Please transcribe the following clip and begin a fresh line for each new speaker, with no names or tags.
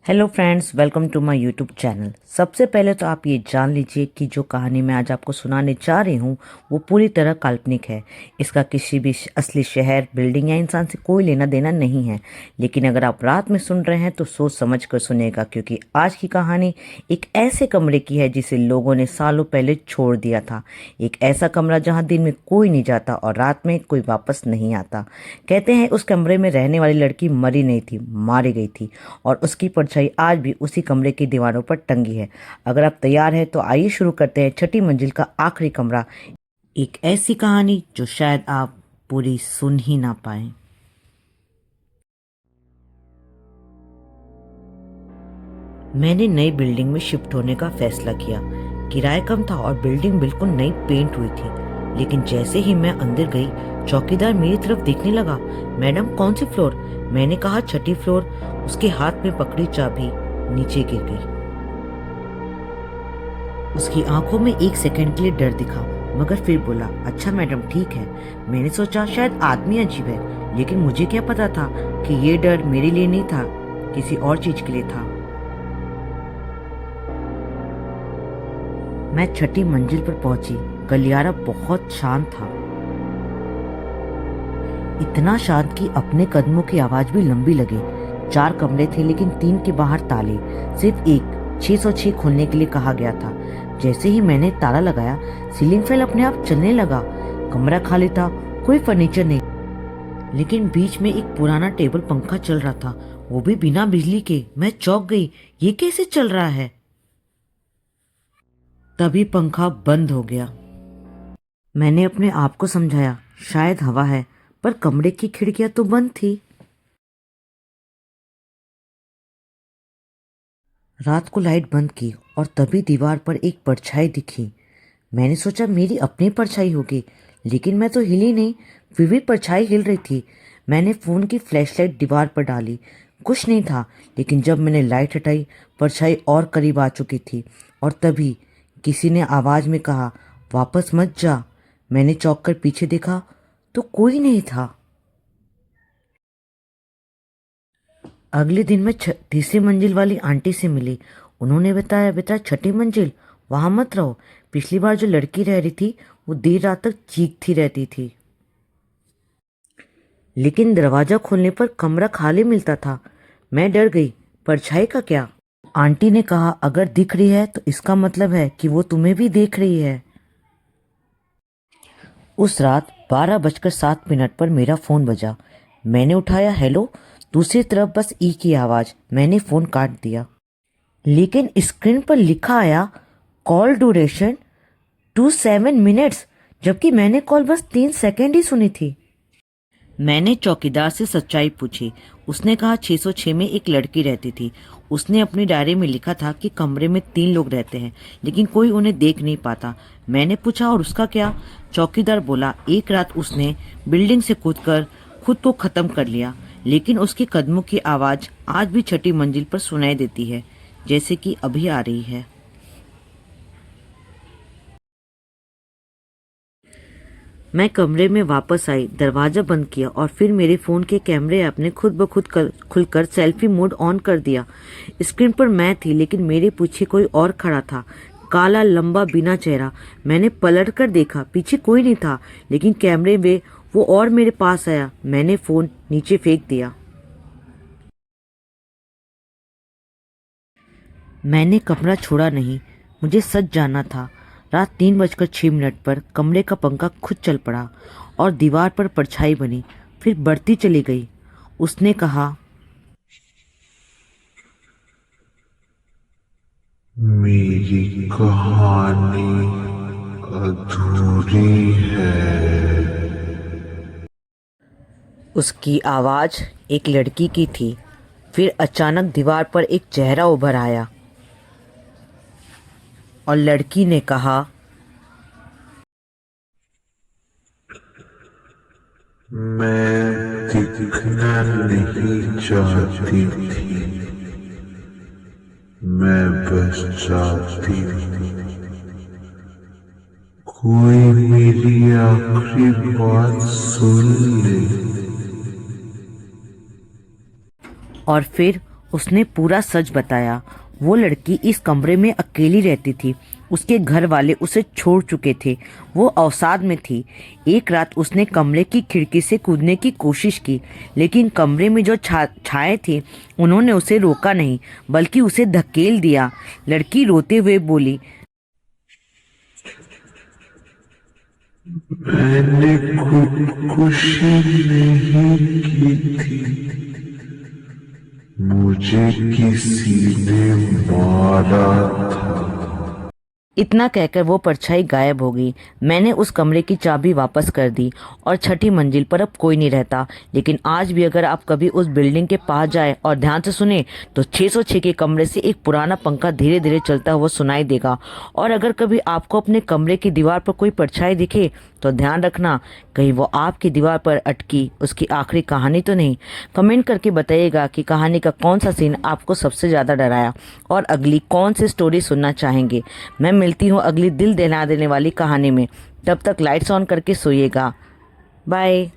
Hello friends, welcome to my YouTube channel. सबसे पहले तो आप ये जान लीजिए कि जो कहानी मैं आज आपको सुनाने जा रही हूँ वो पूरी तरह काल्पनिक है। इसका किसी भी असली शहर, बिल्डिंग या इंसान से कोई लेना देना नहीं है। लेकिन अगर आप रात में सुन रहे हैं तो सोच समझ कर सुनेगा, क्योंकि आज की कहानी एक ऐसे कमरे की है जिसे लोगों ने सालों पहले छोड़ दिया था। एक ऐसा कमरा जहाँ दिन में कोई नहीं जाता और रात में कोई वापस नहीं आता। कहते हैं उस कमरे में रहने वाली लड़की मरी नहीं थी, मारी गई थी, और उसकी परछाई आज भी उसी कमरे की दीवारों पर टंगी है। अगर आप तैयार हैं तो आइए शुरू करते हैं छठी मंजिल का आखिरी कमरा। एक ऐसी कहानी जो शायद आप पूरी सुन ही ना पाए। मैंने नई बिल्डिंग में शिफ्ट होने का फैसला किया। किराया कम था और बिल्डिंग बिल्कुल नई पेंट हुई थी। लेकिन जैसे ही मैं अंदर गई, चौकीदार मेरी तरफ देखने लगा। मैडम, कौन सी फ्लोर? मैंने कहा छठी फ्लोर। उसके हाथ में पकड़ी चाबी नीचे गिर गई। उसकी आंखों में एक सेकंड के लिए डर दिखा, मगर फिर बोला, अच्छा मैडम, ठीक है। मैंने सोचा शायद आदमी अजीब है, लेकिन मुझे क्या पता था कि ये डर मेरे लिए नहीं था, किसी और चीज के लिए था। मैं छठी मंजिल पर पहुंची। गलियारा बहुत शांत था, इतना शांत कि अपने कदमों की आवाज भी लंबी लगे। 4 कमरे थे, लेकिन 3 के बाहर ताले। सिर्फ एक 606 खोलने के लिए कहा गया था। जैसे ही मैंने ताला लगाया, सीलिंग फैन अपने आप चलने लगा। कमरा खाली था, कोई फर्नीचर नहीं, लेकिन बीच में एक पुराना टेबल पंखा चल रहा था, वो भी बिना बिजली के। मैं चौंक गई, ये कैसे चल रहा है? तभी पंखा बंद हो गया। मैंने अपने आप को समझाया, शायद हवा है, पर कमरे की खिड़कियां तो बंद थी। रात को लाइट बंद की और तभी दीवार पर एक परछाई दिखी। मैंने सोचा मेरी अपनी परछाई होगी, लेकिन मैं तो हिली नहीं, फिर भी परछाई हिल रही थी। मैंने फोन की फ्लैशलाइट दीवार पर डाली, कुछ नहीं था। लेकिन जब मैंने लाइट हटाई, परछाई और करीब आ चुकी थी। और तभी किसी ने आवाज में कहा, वापस मत जा। मैंने चौंक कर पीछे देखा तो कोई नहीं था। अगले दिन मैं तीसरी मंजिल वाली आंटी से मिली। उन्होंने बताया, बेटा छठी मंजिल, वहां मत रहो। पिछली बार जो लड़की रह रही थी वो देर रात तक चीखती रहती थी, लेकिन दरवाजा खोलने पर कमरा खाली मिलता था। मैं डर गई, परछाई का क्या? आंटी ने कहा, अगर दिख रही है तो इसका मतलब है कि वो तुम्हें भी देख रही है। उस रात 12:07 पर मेरा फोन बजा। मैंने उठाया, हेलो। दूसरी तरफ बस ई की आवाज। मैंने फोन काट दिया, लेकिन स्क्रीन पर लिखा आया, कॉल ड्यूरेशन 27 मिनट्स, जबकि मैंने कॉल बस 3 सेकेंड ही सुनी थी। मैंने चौकीदार से सच्चाई पूछी। उसने कहा 606 में एक लड़की रहती थी। उसने अपनी डायरी में लिखा था कि कमरे में 3 लोग रहते हैं, लेकिन कोई उन्हें देख नहीं पाता। मैंने पूछा, और उसका क्या? चौकीदार बोला, एक रात उसने बिल्डिंग से कूदकर खुद को खत्म कर लिया, लेकिन उसके कदमों की आवाज आज भी छठी मंजिल पर सुनाई देती है, जैसे कि अभी आ रही है। मैं कमरे में वापस आई, दरवाजा बंद किया और फिर मेरे फोन के कैमरे ऐप ने खुद ब खुद खुलकर सेल्फी मोड ऑन कर दिया। स्क्रीन पर मैं थी, लेकिन मेरे पीछे कोई और खड़ा था, काला, लंबा, बिना चेहरा। मैंने पलट कर देखा, पीछे कोई नहीं था, लेकिन कैमरे में वो और मेरे पास आया। मैंने फोन नीचे फेंक दिया। मैंने कमरा छोड़ा नहीं, मुझे सच जानना था। रात 3:06 पर कमरे का पंखा खुद चल पड़ा और दीवार पर परछाई बनी, फिर बढ़ती चली गई। उसने कहा,
मेरी कहानी अधूरी है।
उसकी आवाज एक लड़की की थी। फिर अचानक दीवार पर एक चेहरा उभर आया और लड़की ने कहा,
मैं दिखना नहीं चाहती थी, मैं बस चाहती थी कोई मेरी आखिरी बात सुन ले।
और फिर उसने पूरा सच बताया। वो लड़की इस कमरे में अकेली रहती थी। उसके घर वाले उसे छोड़ चुके थे। वो अवसाद में थी। एक रात उसने कमरे की खिड़की से कूदने की कोशिश की, लेकिन कमरे में जो छाए थे उन्होंने उसे रोका नहीं, बल्कि उसे धकेल दिया। लड़की रोते हुए बोली,
मैंने खुदकुशी नहीं की थी, मुझे किसी ने मारा था।
इतना कहकर वो परछाई गायब हो गई। मैंने उस कमरे की चाबी वापस कर दी और छठी मंजिल पर अब कोई नहीं रहता। लेकिन आज भी अगर आप कभी उस बिल्डिंग के पास जाए और ध्यान से सुने तो 606 के कमरे से एक पुराना पंखा धीरे धीरे चलता हुआ सुनाई देगा। और अगर कभी आपको अपने कमरे की दीवार पर कोई परछाई दिखे तो ध्यान रखना, कहीं वो आपकी दीवार पर अटकी उसकी आखिरी कहानी तो नहीं। कमेंट करके बताइएगा कि कहानी का कौन सा सीन आपको सबसे ज़्यादा डराया और अगली कौन सी स्टोरी सुनना चाहेंगे। मैं मिलती हूँ अगली दिल दहला देने वाली कहानी में। तब तक लाइट्स ऑन करके सोइएगा। बाय।